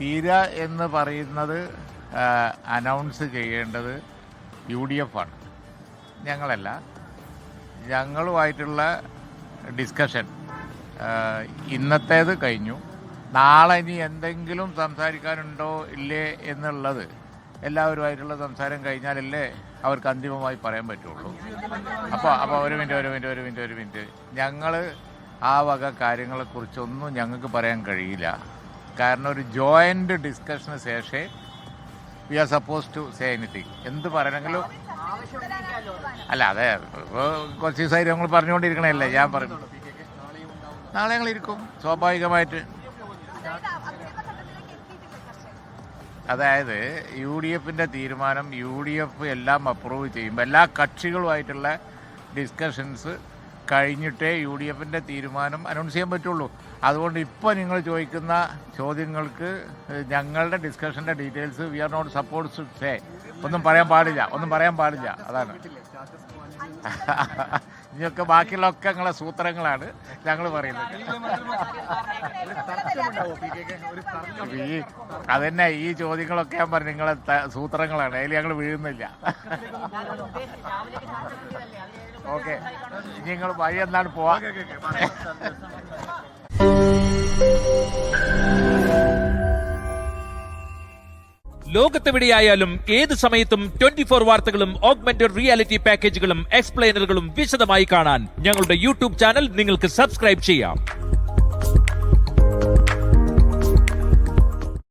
തീരുക എന്ന് പറയുന്നത് അനൗൺസ് ചെയ്യേണ്ടത് UDF ആണ്, ഞങ്ങളല്ല. ഞങ്ങളുമായിട്ടുള്ള ഡിസ്കഷൻ ഇന്നത്തേത് കഴിഞ്ഞു. നാളെ ഇനി എന്തെങ്കിലും സംസാരിക്കാനുണ്ടോ ഇല്ലേ എന്നുള്ളത് എല്ലാവരുമായിട്ടുള്ള സംസാരം കഴിഞ്ഞാലല്ലേ അവർക്ക് അന്തിമമായി പറയാൻ പറ്റുള്ളൂ. അപ്പോൾ ഒരു മിനിറ്റ് ഞങ്ങൾ ആ വക കാര്യങ്ങളെക്കുറിച്ചൊന്നും ഞങ്ങൾക്ക് പറയാൻ കഴിയില്ല. കാരണം ഒരു ജോയിൻ്റ് ഡിസ്കഷന് ശേഷമേ we are supposed to say anything. എന്ത് പറയണമെങ്കിലും അല്ല, അതെ കുറച്ച് ദിവസമായിട്ട് ഞങ്ങൾ പറഞ്ഞുകൊണ്ടിരിക്കണല്ലേ. ഞാൻ പറഞ്ഞു നാളെ ഞങ്ങൾ ഇരിക്കും സ്വാഭാവികമായിട്ട്. അതായത് UDFിൻ്റെ തീരുമാനം UDF എല്ലാം അപ്രൂവ് ചെയ്യുമ്പോൾ എല്ലാ കക്ഷികളുമായിട്ടുള്ള ഡിസ്കഷൻസ് കഴിഞ്ഞിട്ടേ UDFിൻ്റെ തീരുമാനം അനൗൺസ് ചെയ്യാൻ പറ്റുള്ളൂ. അതുകൊണ്ട് ഇപ്പോൾ നിങ്ങൾ ചോദിക്കുന്ന ചോദ്യങ്ങൾക്ക് ഞങ്ങളുടെ ഡിസ്കഷൻ്റെ details we are not suppose to say. ഒന്നും പറയാൻ പാടില്ല. അതാണ് ഇനിയൊക്കെ ബാക്കിയുള്ളതൊക്കെ ഞങ്ങളെ സൂത്രങ്ങളാണ് ഞങ്ങൾ പറയുന്നത്. അതന്നെ ഈ ചോദ്യങ്ങളൊക്കെ ഞാൻ പറഞ്ഞു നിങ്ങളെ സൂത്രങ്ങളാണ്, അതിൽ ഞങ്ങൾ വീഴുന്നില്ല. ഓക്കെ, ഇനി നിങ്ങൾ വഴി എന്താണ് പോവാ. ലോകത്തെവിടെയായാലും ഏത് സമയത്തും 24 വാർത്തകളും ഓഗ്മെന്റഡ് റിയാലിറ്റി പാക്കേജുകളും എക്സ്പ്ലെയിനറുകളും വിശദമായി കാണാൻ ഞങ്ങളുടെ യൂട്യൂബ് ചാനൽ നിങ്ങൾക്ക് സബ്സ്ക്രൈബ് ചെയ്യാം.